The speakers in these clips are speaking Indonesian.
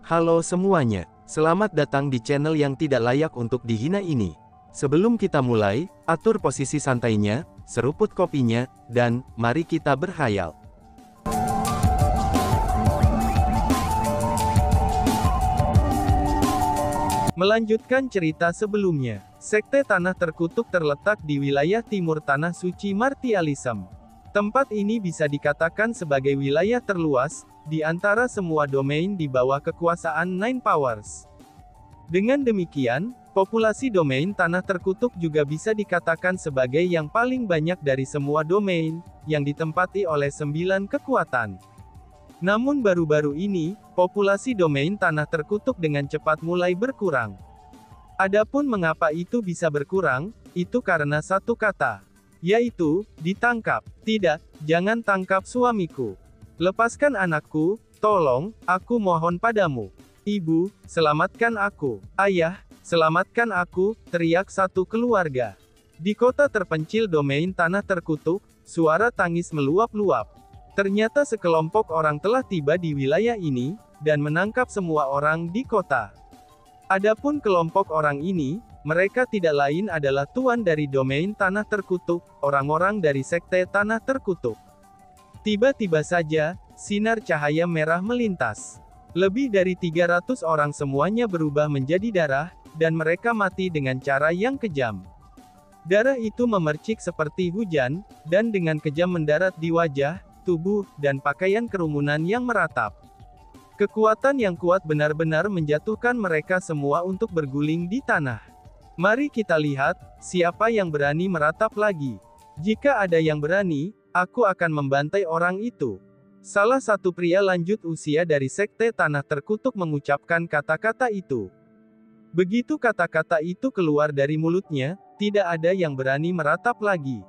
Halo semuanya, selamat datang di channel yang tidak layak untuk dihina ini. Sebelum kita mulai, atur posisi santainya, seruput kopinya, dan mari kita berkhayal. Melanjutkan cerita sebelumnya, Sekte Tanah Terkutuk terletak di wilayah timur Tanah Suci Martialism. Tempat ini bisa dikatakan sebagai wilayah terluas, di antara semua domain di bawah kekuasaan Nine Powers. Dengan demikian, populasi domain Tanah Terkutuk juga bisa dikatakan sebagai yang paling banyak dari semua domain, yang ditempati oleh 9 kekuatan. Namun baru-baru ini, populasi domain Tanah Terkutuk dengan cepat mulai berkurang. Adapun mengapa itu bisa berkurang, itu karena satu kata, yaitu, ditangkap. Tidak, jangan tangkap suamiku. Lepaskan anakku, tolong, aku mohon padamu. Ibu, selamatkan aku. Ayah, selamatkan aku, teriak satu keluarga. Di kota terpencil domain Tanah Terkutuk, suara tangis meluap-luap. Ternyata sekelompok orang telah tiba di wilayah ini, dan menangkap semua orang di kota. Adapun kelompok orang ini, mereka tidak lain adalah tuan dari domain Tanah Terkutuk, orang-orang dari Sekte Tanah Terkutuk. Tiba-tiba saja, sinar cahaya merah melintas. Lebih dari 300 orang semuanya berubah menjadi darah, dan mereka mati dengan cara yang kejam. Darah itu memercik seperti hujan, dan dengan kejam mendarat di wajah, tubuh, dan pakaian kerumunan yang meratap. Kekuatan yang kuat benar-benar menjatuhkan mereka semua untuk berguling di tanah. Mari kita lihat, siapa yang berani meratap lagi. Jika ada yang berani, aku akan membantai orang itu. Salah satu pria lanjut usia dari Sekte Tanah Terkutuk mengucapkan kata-kata itu. Begitu kata-kata itu keluar dari mulutnya, tidak ada yang berani meratap lagi.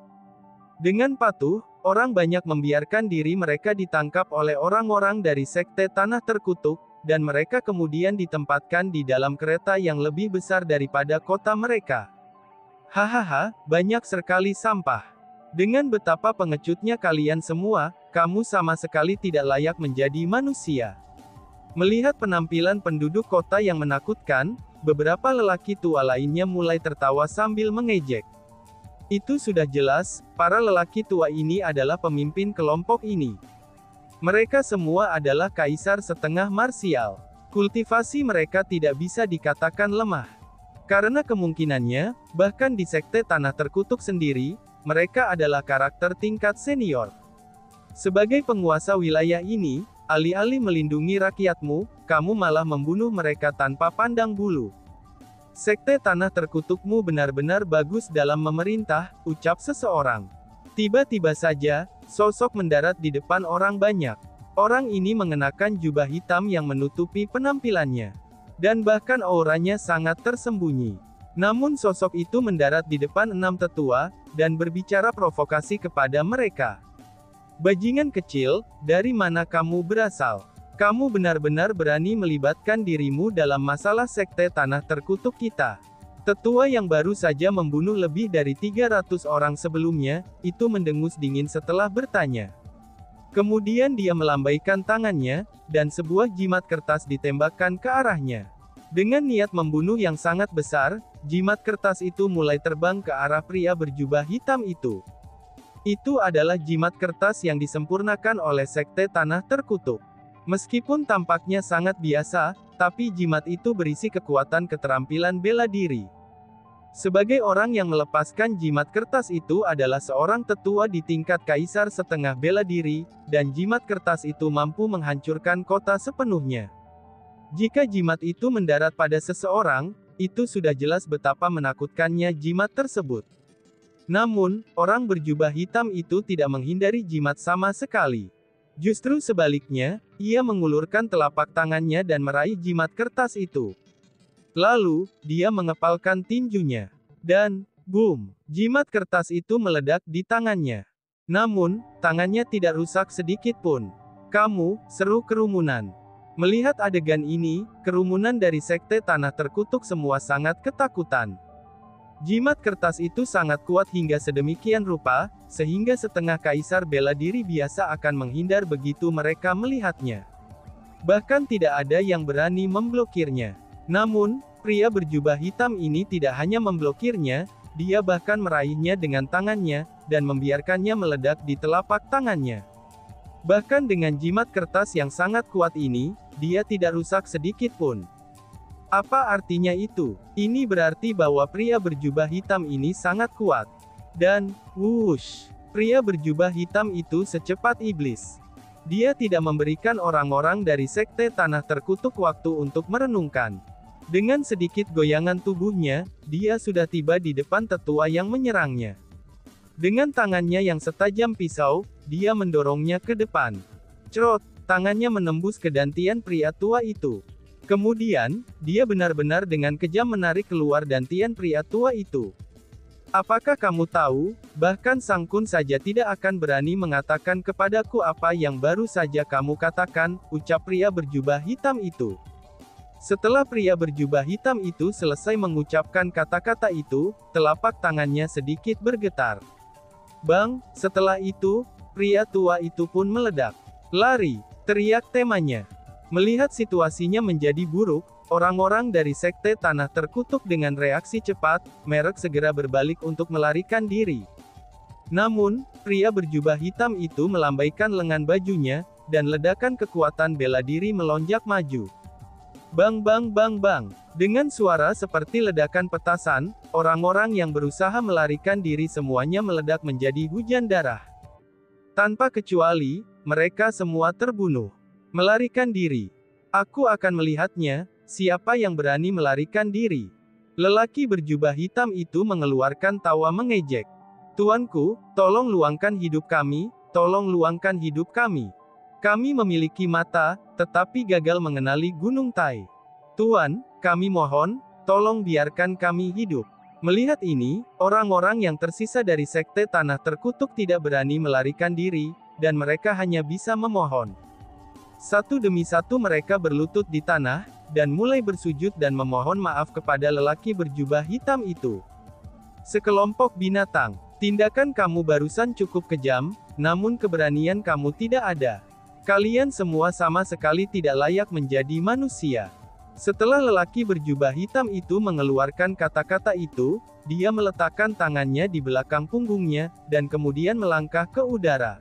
Dengan patuh, orang banyak membiarkan diri mereka ditangkap oleh orang-orang dari Sekte Tanah Terkutuk, dan mereka kemudian ditempatkan di dalam kereta yang lebih besar daripada kota mereka. Hahaha, banyak sekali sampah. Dengan betapa pengecutnya kalian semua, kamu sama sekali tidak layak menjadi manusia. Melihat penampilan penduduk kota yang menakutkan, beberapa lelaki tua lainnya mulai tertawa sambil mengejek. Itu sudah jelas, para lelaki tua ini adalah pemimpin kelompok ini. Mereka semua adalah kaisar setengah marsial. Kultivasi mereka tidak bisa dikatakan lemah. Karena kemungkinannya, bahkan di Sekte Tanah Terkutuk sendiri, mereka adalah karakter tingkat senior. Sebagai penguasa wilayah ini, alih-alih melindungi rakyatmu, kamu malah membunuh mereka tanpa pandang bulu. Sekte Tanah Terkutukmu benar-benar bagus dalam memerintah, ucap seseorang. Tiba-tiba saja, sosok mendarat di depan orang banyak. Orang ini mengenakan jubah hitam yang menutupi penampilannya. Dan bahkan auranya sangat tersembunyi. Namun sosok itu mendarat di depan 6 tetua, dan berbicara provokasi kepada mereka. Bajingan kecil, dari mana kamu berasal? Kamu benar-benar berani melibatkan dirimu dalam masalah Sekte Tanah Terkutuk kita. Tetua yang baru saja membunuh lebih dari 300 orang sebelumnya, itu mendengus dingin setelah bertanya. Kemudian dia melambaikan tangannya, dan sebuah jimat kertas ditembakkan ke arahnya. Dengan niat membunuh yang sangat besar, jimat kertas itu mulai terbang ke arah pria berjubah hitam itu. Itu adalah jimat kertas yang disempurnakan oleh Sekte Tanah Terkutuk. Meskipun tampaknya sangat biasa, tapi jimat itu berisi kekuatan keterampilan bela diri. Sebagai orang yang melepaskan jimat kertas itu adalah seorang tetua di tingkat kaisar setengah bela diri, dan jimat kertas itu mampu menghancurkan kota sepenuhnya. Jika jimat itu mendarat pada seseorang, itu sudah jelas betapa menakutkannya jimat tersebut. Namun, orang berjubah hitam itu tidak menghindari jimat sama sekali. Justru sebaliknya, ia mengulurkan telapak tangannya dan meraih jimat kertas itu. Lalu, dia mengepalkan tinjunya. Dan, boom, jimat kertas itu meledak di tangannya. Namun, tangannya tidak rusak sedikit pun. Kamu, seru kerumunan. Melihat adegan ini, kerumunan dari Sekte Tanah Terkutuk semua sangat ketakutan. Jimat kertas itu sangat kuat hingga sedemikian rupa, sehingga setengah kaisar bela diri biasa akan menghindar begitu mereka melihatnya. Bahkan tidak ada yang berani memblokirnya. Namun, pria berjubah hitam ini tidak hanya memblokirnya, dia bahkan meraihnya dengan tangannya, dan membiarkannya meledak di telapak tangannya. Bahkan dengan jimat kertas yang sangat kuat ini, dia tidak rusak sedikit pun. Apa artinya itu? Ini berarti bahwa pria berjubah hitam ini sangat kuat. Dan, wush, pria berjubah hitam itu secepat iblis. Dia tidak memberikan orang-orang dari Sekte Tanah Terkutuk waktu untuk merenungkan. Dengan sedikit goyangan tubuhnya, dia sudah tiba di depan tetua yang menyerangnya. Dengan tangannya yang setajam pisau, dia mendorongnya ke depan. Cerot, tangannya menembus kedantian pria tua itu. Kemudian, dia benar-benar dengan kejam menarik keluar dantian pria tua itu. Apakah kamu tahu, bahkan Sang Kun saja tidak akan berani mengatakan kepadaku apa yang baru saja kamu katakan, ucap pria berjubah hitam itu. Setelah pria berjubah hitam itu selesai mengucapkan kata-kata itu, telapak tangannya sedikit bergetar. Bang, setelah itu, pria tua itu pun meledak. Lari, teriak temannya. Melihat situasinya menjadi buruk, orang-orang dari Sekte Tanah Terkutuk dengan reaksi cepat, mereka segera berbalik untuk melarikan diri. Namun, pria berjubah hitam itu melambaikan lengan bajunya, dan ledakan kekuatan bela diri melonjak maju. Bang bang bang bang. Dengan suara seperti ledakan petasan, orang-orang yang berusaha melarikan diri semuanya meledak menjadi hujan darah. Tanpa kecuali, mereka semua terbunuh. Melarikan diri. Aku akan melihatnya, siapa yang berani melarikan diri. Lelaki berjubah hitam itu mengeluarkan tawa mengejek. Tuanku, tolong luangkan hidup kami, tolong luangkan hidup kami. Kami memiliki mata, tetapi gagal mengenali Gunung Tai. Tuan, kami mohon, tolong biarkan kami hidup. Melihat ini, orang-orang yang tersisa dari Sekte Tanah Terkutuk tidak berani melarikan diri, dan mereka hanya bisa memohon. Satu demi satu mereka berlutut di tanah, dan mulai bersujud dan memohon maaf kepada lelaki berjubah hitam itu. Sekelompok binatang, tindakan kamu barusan cukup kejam, namun keberanian kamu tidak ada. Kalian semua sama sekali tidak layak menjadi manusia. Setelah lelaki berjubah hitam itu mengeluarkan kata-kata itu, dia meletakkan tangannya di belakang punggungnya, dan kemudian melangkah ke udara.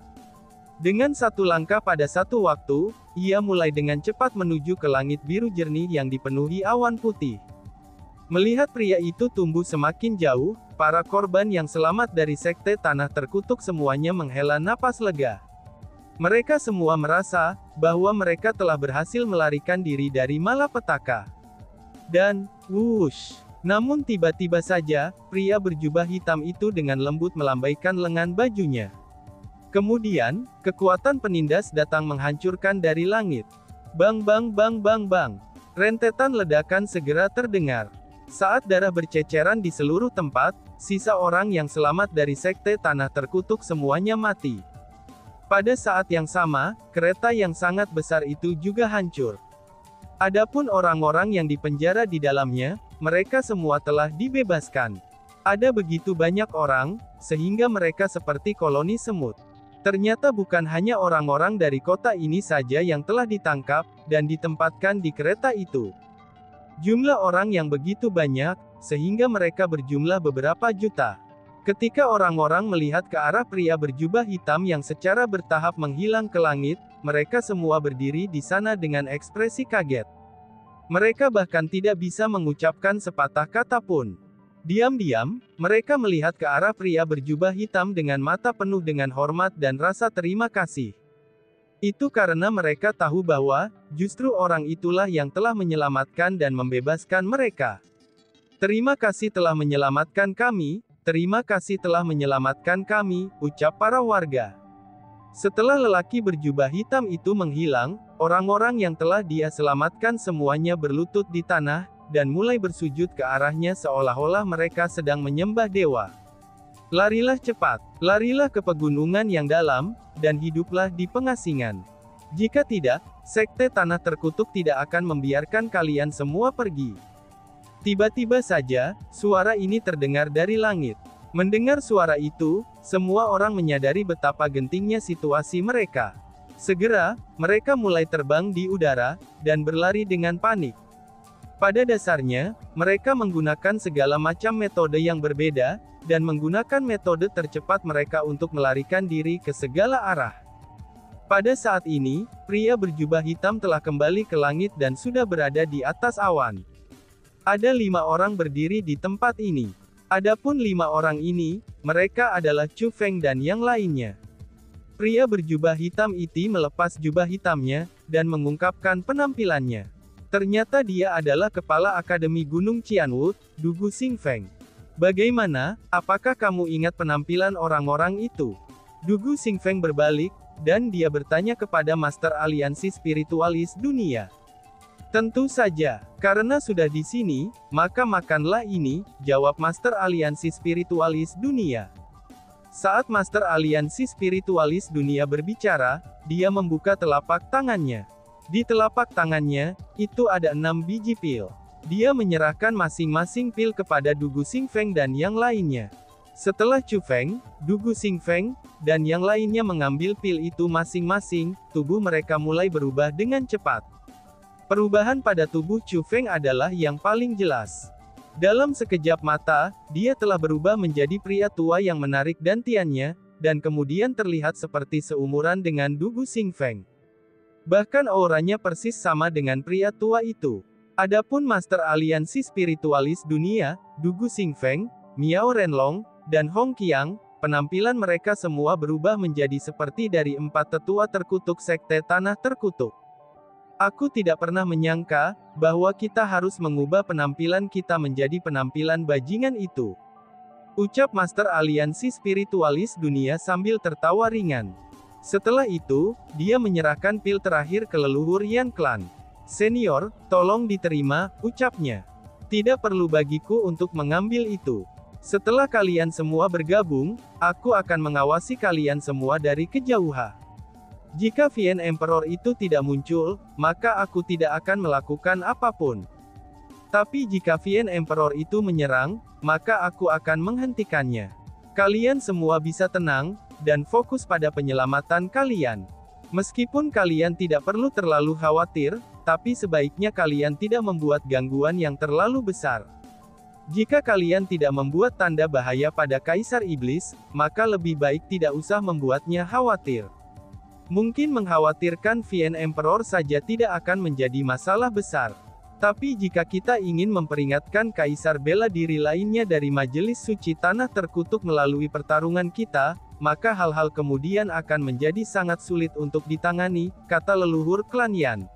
Dengan satu langkah pada satu waktu, ia mulai dengan cepat menuju ke langit biru jernih yang dipenuhi awan putih. Melihat pria itu tumbuh semakin jauh, para korban yang selamat dari Sekte Tanah Terkutuk semuanya menghela napas lega. Mereka semua merasa bahwa mereka telah berhasil melarikan diri dari malapetaka. Dan, wush! Namun tiba-tiba saja, pria berjubah hitam itu dengan lembut melambaikan lengan bajunya. Kemudian, kekuatan penindas datang menghancurkan dari langit. Bang bang bang bang bang. Rentetan ledakan segera terdengar. Saat darah berceceran di seluruh tempat, sisa orang yang selamat dari Sekte Tanah Terkutuk semuanya mati. Pada saat yang sama, kereta yang sangat besar itu juga hancur. Adapun orang-orang yang dipenjara di dalamnya, mereka semua telah dibebaskan. Ada begitu banyak orang, sehingga mereka seperti koloni semut. Ternyata bukan hanya orang-orang dari kota ini saja yang telah ditangkap, dan ditempatkan di kereta itu. Jumlah orang yang begitu banyak, sehingga mereka berjumlah beberapa juta. Ketika orang-orang melihat ke arah pria berjubah hitam yang secara bertahap menghilang ke langit, mereka semua berdiri di sana dengan ekspresi kaget. Mereka bahkan tidak bisa mengucapkan sepatah kata pun. Diam-diam, mereka melihat ke arah pria berjubah hitam dengan mata penuh dengan hormat dan rasa terima kasih. Itu karena mereka tahu bahwa, justru orang itulah yang telah menyelamatkan dan membebaskan mereka. Terima kasih telah menyelamatkan kami. Terima kasih telah menyelamatkan kami, ucap para warga. Setelah lelaki berjubah hitam itu menghilang, orang-orang yang telah dia selamatkan semuanya berlutut di tanah, dan mulai bersujud ke arahnya seolah-olah mereka sedang menyembah dewa. Larilah cepat, larilah ke pegunungan yang dalam, dan hiduplah di pengasingan. Jika tidak, Sekte Tanah Terkutuk tidak akan membiarkan kalian semua pergi. Tiba-tiba saja, suara ini terdengar dari langit. Mendengar suara itu, semua orang menyadari betapa gentingnya situasi mereka. Segera, mereka mulai terbang di udara, dan berlari dengan panik. Pada dasarnya, mereka menggunakan segala macam metode yang berbeda, dan menggunakan metode tercepat mereka untuk melarikan diri ke segala arah. Pada saat ini, pria berjubah hitam telah kembali ke langit dan sudah berada di atas awan. Ada 5 orang berdiri di tempat ini. Adapun 5 orang ini, mereka adalah Chu Feng dan yang lainnya. Pria berjubah hitam itu melepas jubah hitamnya, dan mengungkapkan penampilannya. Ternyata dia adalah kepala Akademi Gunung Qianwu, Du Gu Xingfeng. Bagaimana, apakah kamu ingat penampilan orang-orang itu? Du Gu Xingfeng berbalik, dan dia bertanya kepada Master Aliansi Spiritualis Dunia. Tentu saja, karena sudah di sini, maka makanlah ini, jawab Master Aliansi Spiritualis Dunia. Saat Master Aliansi Spiritualis Dunia berbicara, dia membuka telapak tangannya. Di telapak tangannya, itu ada 6 biji pil. Dia menyerahkan masing-masing pil kepada Du Gu Xingfeng dan yang lainnya. Setelah Chu Feng, Du Gu Xingfeng, dan yang lainnya mengambil pil itu masing-masing, tubuh mereka mulai berubah dengan cepat. Perubahan pada tubuh Chu Feng adalah yang paling jelas. Dalam sekejap mata, dia telah berubah menjadi pria tua yang menarik dantiannya, dan kemudian terlihat seperti seumuran dengan Du Gu Xingfeng. Bahkan auranya persis sama dengan pria tua itu. Adapun Master Aliansi Spiritualis Dunia, Du Gu Xingfeng, Miao Renlong, dan Hong Qiang, penampilan mereka semua berubah menjadi seperti dari 4 tetua terkutuk Sekte Tanah Terkutuk. Aku tidak pernah menyangka, bahwa kita harus mengubah penampilan kita menjadi penampilan bajingan itu. Ucap Master Aliansi Spiritualis Dunia sambil tertawa ringan. Setelah itu, dia menyerahkan pil terakhir ke leluhur Yan Clan. Senior, tolong diterima, ucapnya. Tidak perlu bagiku untuk mengambil itu. Setelah kalian semua bergabung, aku akan mengawasi kalian semua dari kejauhan. Jika Vian Emperor itu tidak muncul, maka aku tidak akan melakukan apapun. Tapi jika Vian Emperor itu menyerang, maka aku akan menghentikannya. Kalian semua bisa tenang, dan fokus pada penyelamatan kalian. Meskipun kalian tidak perlu terlalu khawatir, tapi sebaiknya kalian tidak membuat gangguan yang terlalu besar. Jika kalian tidak membuat tanda bahaya pada Kaisar Iblis, maka lebih baik tidak usah membuatnya khawatir. Mungkin mengkhawatirkan Vian Emperor saja tidak akan menjadi masalah besar. Tapi jika kita ingin memperingatkan Kaisar bela diri lainnya dari Majelis Suci Tanah Terkutuk melalui pertarungan kita, maka hal-hal kemudian akan menjadi sangat sulit untuk ditangani, kata leluhur klan Yan.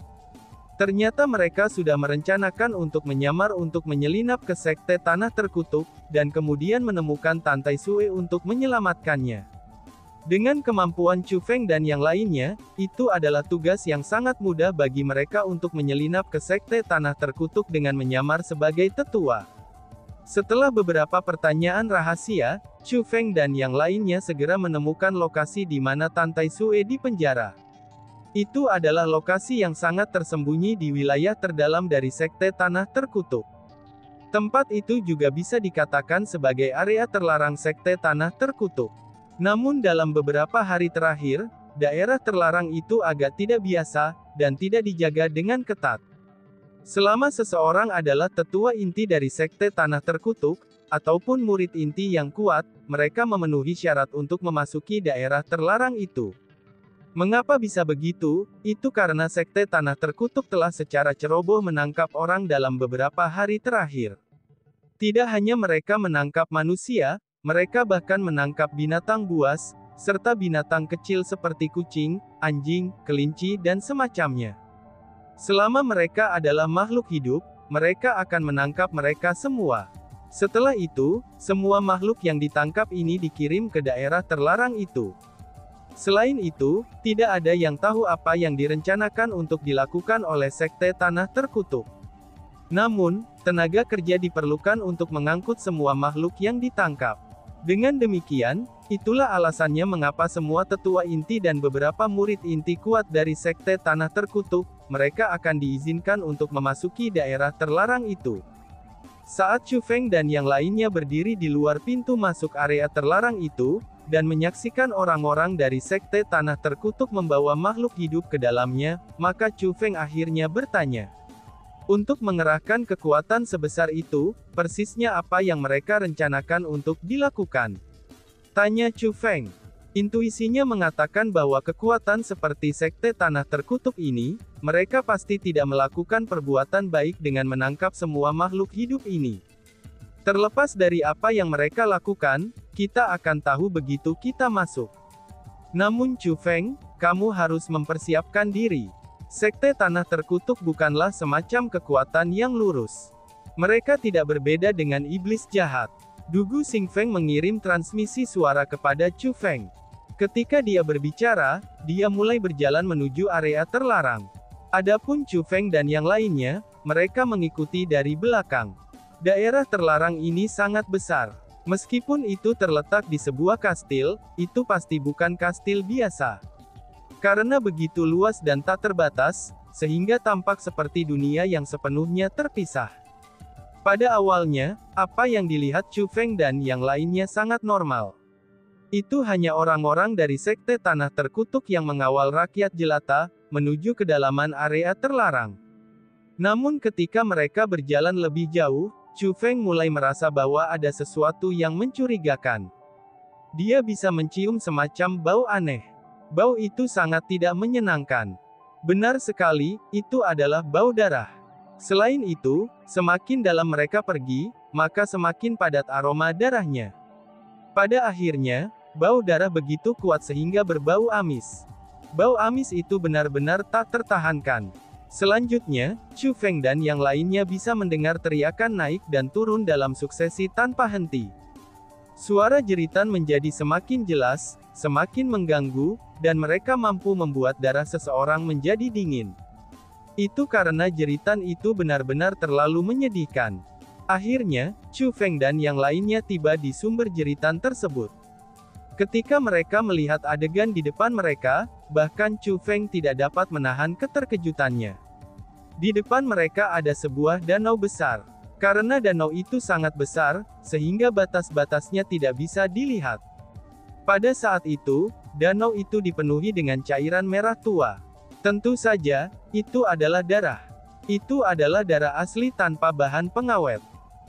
Ternyata mereka sudah merencanakan untuk menyamar untuk menyelinap ke Sekte Tanah Terkutuk, dan kemudian menemukan Tantai Sue untuk menyelamatkannya. Dengan kemampuan Chu Feng dan yang lainnya, itu adalah tugas yang sangat mudah bagi mereka untuk menyelinap ke Sekte Tanah Terkutuk dengan menyamar sebagai tetua. Setelah beberapa pertanyaan rahasia, Chu Feng dan yang lainnya segera menemukan lokasi di mana Tantai Sue dipenjara. Itu adalah lokasi yang sangat tersembunyi di wilayah terdalam dari Sekte Tanah Terkutuk. Tempat itu juga bisa dikatakan sebagai area terlarang Sekte Tanah Terkutuk. Namun dalam beberapa hari terakhir, daerah terlarang itu agak tidak biasa, dan tidak dijaga dengan ketat. Selama seseorang adalah tetua inti dari Sekte Tanah Terkutuk, ataupun murid inti yang kuat, mereka memenuhi syarat untuk memasuki daerah terlarang itu. Mengapa bisa begitu? Itu karena Sekte Tanah Terkutuk telah secara ceroboh menangkap orang dalam beberapa hari terakhir. Tidak hanya mereka menangkap manusia, mereka bahkan menangkap binatang buas, serta binatang kecil seperti kucing, anjing, kelinci dan semacamnya. Selama mereka adalah makhluk hidup, mereka akan menangkap mereka semua. Setelah itu, semua makhluk yang ditangkap ini dikirim ke daerah terlarang itu. Selain itu, tidak ada yang tahu apa yang direncanakan untuk dilakukan oleh Sekte Tanah Terkutuk. Namun, tenaga kerja diperlukan untuk mengangkut semua makhluk yang ditangkap. Dengan demikian, itulah alasannya mengapa semua tetua inti dan beberapa murid inti kuat dari Sekte Tanah Terkutuk, mereka akan diizinkan untuk memasuki daerah terlarang itu. Saat Chu Feng dan yang lainnya berdiri di luar pintu masuk area terlarang itu, dan menyaksikan orang-orang dari Sekte Tanah Terkutuk membawa makhluk hidup ke dalamnya, maka Chu Feng akhirnya bertanya. Untuk mengerahkan kekuatan sebesar itu, persisnya apa yang mereka rencanakan untuk dilakukan? Tanya Chu Feng. Intuisinya mengatakan bahwa kekuatan seperti Sekte Tanah Terkutuk ini, mereka pasti tidak melakukan perbuatan baik dengan menangkap semua makhluk hidup ini. Terlepas dari apa yang mereka lakukan, kita akan tahu begitu kita masuk. Namun Chu Feng, kamu harus mempersiapkan diri. Sekte Tanah Terkutuk bukanlah semacam kekuatan yang lurus. Mereka tidak berbeda dengan iblis jahat. Dugu Xingfeng mengirim transmisi suara kepada Chu Feng. Ketika dia berbicara, dia mulai berjalan menuju area terlarang. Adapun Chu Feng dan yang lainnya, mereka mengikuti dari belakang. Daerah terlarang ini sangat besar. Meskipun itu terletak di sebuah kastil, itu pasti bukan kastil biasa. Karena begitu luas dan tak terbatas, sehingga tampak seperti dunia yang sepenuhnya terpisah. Pada awalnya, apa yang dilihat Chu Feng dan yang lainnya sangat normal. Itu hanya orang-orang dari Sekte Tanah Terkutuk yang mengawal rakyat jelata, menuju kedalaman area terlarang. Namun ketika mereka berjalan lebih jauh, Chu Feng mulai merasa bahwa ada sesuatu yang mencurigakan. Dia bisa mencium semacam bau aneh. Bau itu sangat tidak menyenangkan. Benar sekali, itu adalah bau darah. Selain itu, semakin dalam mereka pergi, maka semakin padat aroma darahnya. Pada akhirnya, bau darah begitu kuat sehingga berbau amis. Bau amis itu benar-benar tak tertahankan. Selanjutnya, Chu Feng dan yang lainnya bisa mendengar teriakan naik dan turun dalam suksesi tanpa henti. Suara jeritan menjadi semakin jelas, semakin mengganggu, dan mereka mampu membuat darah seseorang menjadi dingin. Itu karena jeritan itu benar-benar terlalu menyedihkan. Akhirnya, Chu Feng dan yang lainnya tiba di sumber jeritan tersebut. Ketika mereka melihat adegan di depan mereka, bahkan Chu Feng tidak dapat menahan keterkejutannya. Di depan mereka ada sebuah danau besar. Karena danau itu sangat besar, sehingga batas-batasnya tidak bisa dilihat. Pada saat itu, danau itu dipenuhi dengan cairan merah tua. Tentu saja, itu adalah darah. Itu adalah darah asli tanpa bahan pengawet.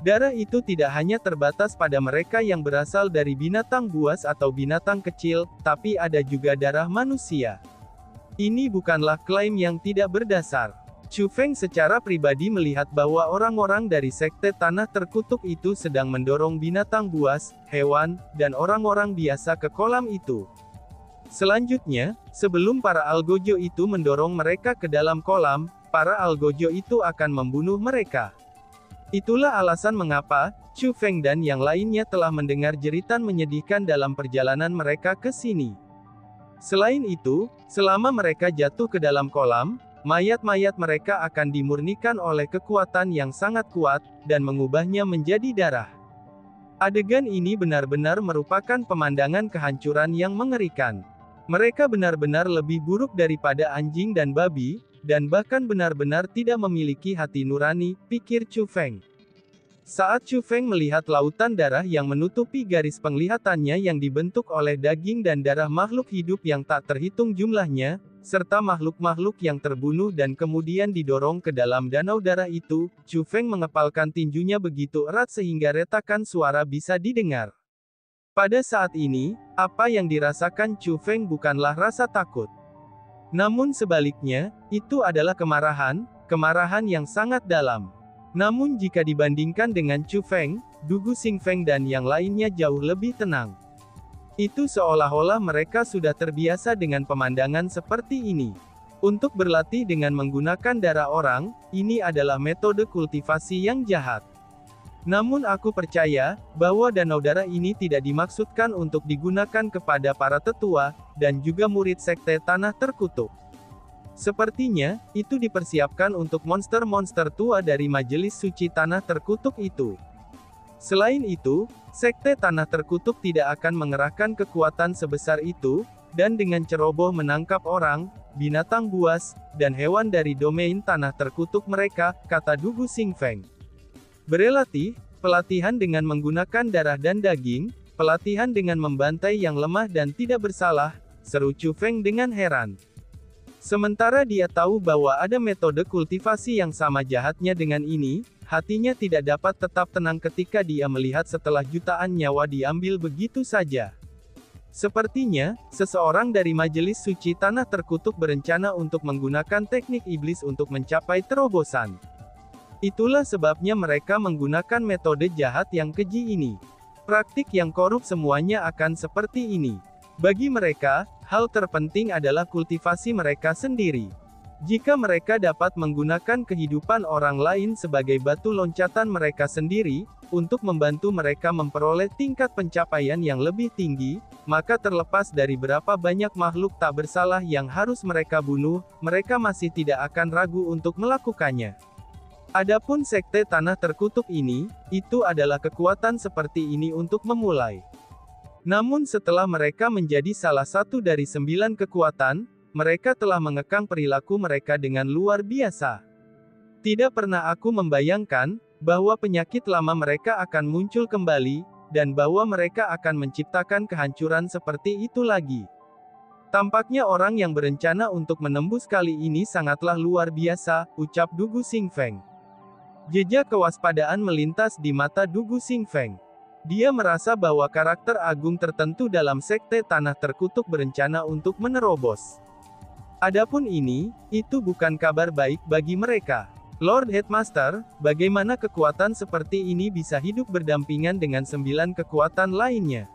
Darah itu tidak hanya terbatas pada mereka yang berasal dari binatang buas atau binatang kecil, tapi ada juga darah manusia. Ini bukanlah klaim yang tidak berdasar. Chu Feng secara pribadi melihat bahwa orang-orang dari Sekte Tanah Terkutuk itu sedang mendorong binatang buas, hewan, dan orang-orang biasa ke kolam itu. Selanjutnya, sebelum para algojo itu mendorong mereka ke dalam kolam, para algojo itu akan membunuh mereka. Itulah alasan mengapa Chu Feng dan yang lainnya telah mendengar jeritan menyedihkan dalam perjalanan mereka ke sini. Selain itu, selama mereka jatuh ke dalam kolam, mayat-mayat mereka akan dimurnikan oleh kekuatan yang sangat kuat, dan mengubahnya menjadi darah. Adegan ini benar-benar merupakan pemandangan kehancuran yang mengerikan. Mereka benar-benar lebih buruk daripada anjing dan babi, dan bahkan benar-benar tidak memiliki hati nurani, pikir Chu Feng. Saat Chu Feng melihat lautan darah yang menutupi garis penglihatannya yang dibentuk oleh daging dan darah makhluk hidup yang tak terhitung jumlahnya, serta makhluk-makhluk yang terbunuh dan kemudian didorong ke dalam danau darah itu, Chu Feng mengepalkan tinjunya begitu erat sehingga retakan suara bisa didengar. Pada saat ini, apa yang dirasakan Chu Feng bukanlah rasa takut. Namun sebaliknya, itu adalah kemarahan, kemarahan yang sangat dalam. Namun jika dibandingkan dengan Chu Feng, Dugu Xingfeng dan yang lainnya jauh lebih tenang. Itu seolah-olah mereka sudah terbiasa dengan pemandangan seperti ini. Untuk berlatih dengan menggunakan darah orang, ini adalah metode kultivasi yang jahat. Namun aku percaya, bahwa danau darah ini tidak dimaksudkan untuk digunakan kepada para tetua, dan juga murid Sekte Tanah Terkutuk. Sepertinya, itu dipersiapkan untuk monster-monster tua dari Majelis Suci Tanah Terkutuk itu. Selain itu, Sekte Tanah Terkutuk tidak akan mengerahkan kekuatan sebesar itu, dan dengan ceroboh menangkap orang, binatang buas, dan hewan dari domain Tanah Terkutuk mereka, kata Dugu Xingfeng. Berlatih, pelatihan dengan menggunakan darah dan daging, Pelatihan dengan membantai yang lemah dan tidak bersalah, seru Chu Feng dengan heran. Sementara dia tahu bahwa ada metode kultivasi yang sama jahatnya dengan ini, hatinya tidak dapat tetap tenang ketika dia melihat setelah jutaan nyawa diambil begitu saja. Sepertinya, seseorang dari Majelis Suci Tanah Terkutuk berencana untuk menggunakan teknik iblis untuk mencapai terobosan. Itulah sebabnya mereka menggunakan metode jahat yang keji ini. Praktik yang korup semuanya akan seperti ini. Bagi mereka, hal terpenting adalah kultivasi mereka sendiri. Jika mereka dapat menggunakan kehidupan orang lain sebagai batu loncatan mereka sendiri, untuk membantu mereka memperoleh tingkat pencapaian yang lebih tinggi, maka terlepas dari berapa banyak makhluk tak bersalah yang harus mereka bunuh, mereka masih tidak akan ragu untuk melakukannya. Adapun sekte tanah terkutuk ini, itu adalah kekuatan seperti ini untuk memulai. Namun setelah mereka menjadi salah satu dari 9 kekuatan, mereka telah mengekang perilaku mereka dengan luar biasa. Tidak pernah aku membayangkan, bahwa penyakit lama mereka akan muncul kembali, dan bahwa mereka akan menciptakan kehancuran seperti itu lagi. Tampaknya orang yang berencana untuk menembus kali ini sangatlah luar biasa, ucap Du Xingfeng. Jejak kewaspadaan melintas di mata Du Xingfeng. Dia merasa bahwa karakter agung tertentu dalam sekte tanah terkutuk berencana untuk menerobos. Adapun ini, itu bukan kabar baik bagi mereka. Lord Headmaster, bagaimana kekuatan seperti ini bisa hidup berdampingan dengan 9 kekuatan lainnya?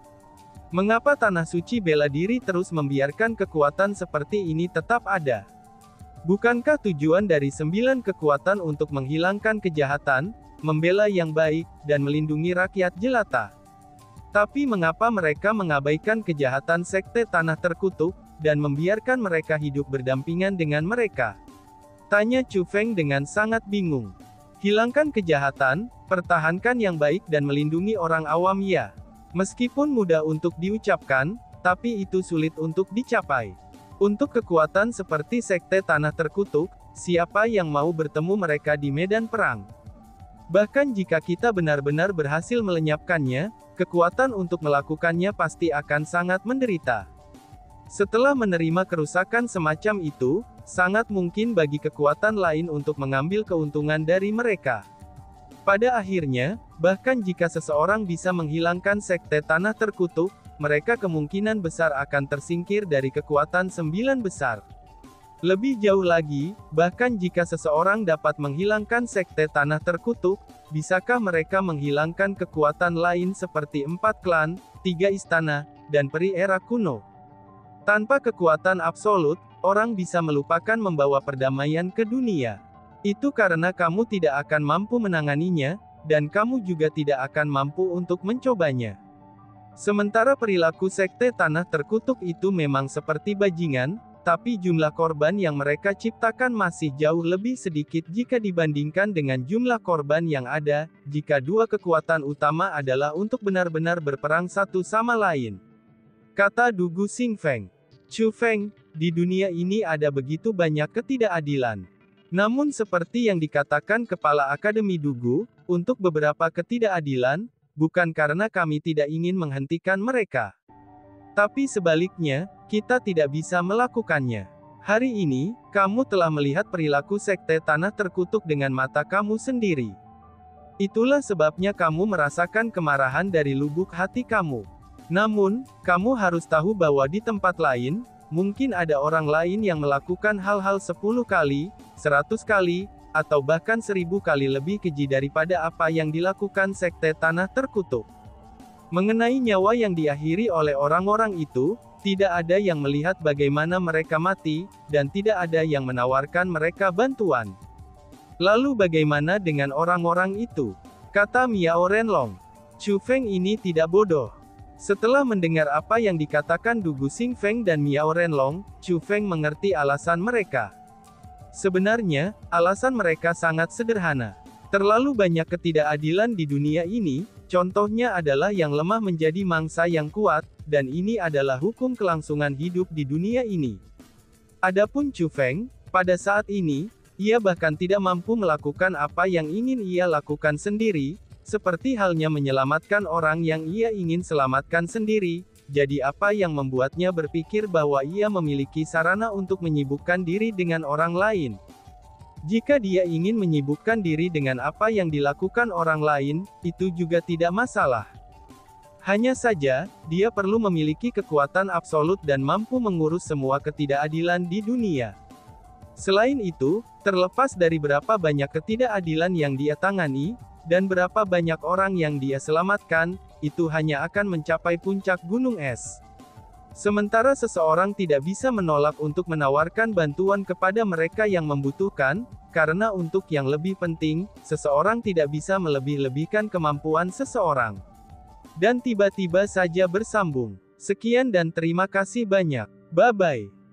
Mengapa Tanah Suci Bela Diri terus membiarkan kekuatan seperti ini tetap ada? Bukankah tujuan dari 9 kekuatan untuk menghilangkan kejahatan, membela yang baik, dan melindungi rakyat jelata? Tapi mengapa mereka mengabaikan kejahatan sekte tanah terkutuk, dan membiarkan mereka hidup berdampingan dengan mereka? Tanya Chu Feng dengan sangat bingung. Hilangkan kejahatan, pertahankan yang baik dan melindungi orang awam ya. Meskipun mudah untuk diucapkan, tapi itu sulit untuk dicapai. Untuk kekuatan seperti sekte tanah terkutuk, siapa yang mau bertemu mereka di medan perang? Bahkan jika kita benar-benar berhasil melenyapkannya, kekuatan untuk melakukannya pasti akan sangat menderita. Setelah menerima kerusakan semacam itu, sangat mungkin bagi kekuatan lain untuk mengambil keuntungan dari mereka. Pada akhirnya, bahkan jika seseorang bisa menghilangkan sekte tanah terkutuk, mereka kemungkinan besar akan tersingkir dari kekuatan 9 besar. Lebih jauh lagi, bahkan jika seseorang dapat menghilangkan sekte tanah terkutuk, bisakah mereka menghilangkan kekuatan lain seperti 4 klan, 3 istana, dan peri era kuno? Tanpa kekuatan absolut, orang bisa melupakan membawa perdamaian ke dunia. Itu karena kamu tidak akan mampu menanganinya, dan kamu juga tidak akan mampu untuk mencobanya. Sementara perilaku sekte tanah terkutuk itu memang seperti bajingan, tapi jumlah korban yang mereka ciptakan masih jauh lebih sedikit jika dibandingkan dengan jumlah korban yang ada, jika dua kekuatan utama adalah untuk benar-benar berperang satu sama lain. Kata Du Xingfeng. Chu Feng, di dunia ini ada begitu banyak ketidakadilan. Namun seperti yang dikatakan Kepala Akademi Dugu, untuk beberapa ketidakadilan, bukan karena kami tidak ingin menghentikan mereka. Tapi sebaliknya, kita tidak bisa melakukannya. Hari ini, kamu telah melihat perilaku sekte tanah terkutuk dengan mata kamu sendiri. Itulah sebabnya kamu merasakan kemarahan dari lubuk hati kamu. Namun, kamu harus tahu bahwa di tempat lain, mungkin ada orang lain yang melakukan hal-hal 10 kali, 100 kali, atau bahkan 1000 kali lebih keji daripada apa yang dilakukan sekte tanah terkutuk. Mengenai nyawa yang diakhiri oleh orang-orang itu, tidak ada yang melihat bagaimana mereka mati, dan tidak ada yang menawarkan mereka bantuan. Lalu bagaimana dengan orang-orang itu? Kata Miao Renlong. Chu Feng ini tidak bodoh. Setelah mendengar apa yang dikatakan Du Xingfeng dan Miao Renlong, Chu Feng mengerti alasan mereka. Sebenarnya, alasan mereka sangat sederhana. Terlalu banyak ketidakadilan di dunia ini, contohnya adalah yang lemah menjadi mangsa yang kuat, dan ini adalah hukum kelangsungan hidup di dunia ini. Adapun Chu Feng, pada saat ini, ia bahkan tidak mampu melakukan apa yang ingin ia lakukan sendiri, Seperti halnya menyelamatkan orang yang ia ingin selamatkan sendiri, jadi apa yang membuatnya berpikir bahwa ia memiliki sarana untuk menyibukkan diri dengan orang lain? Jika dia ingin menyibukkan diri dengan apa yang dilakukan orang lain, itu juga tidak masalah. Hanya saja, dia perlu memiliki kekuatan absolut dan mampu mengurus semua ketidakadilan di dunia. Selain itu, terlepas dari berapa banyak ketidakadilan yang dia tangani, dan berapa banyak orang yang dia selamatkan, itu hanya akan mencapai puncak gunung es. Sementara seseorang tidak bisa menolak untuk menawarkan bantuan kepada mereka yang membutuhkan, karena untuk yang lebih penting, seseorang tidak bisa melebih-lebihkan kemampuan seseorang. Dan tiba-tiba saja bersambung. Sekian dan terima kasih banyak. Bye-bye.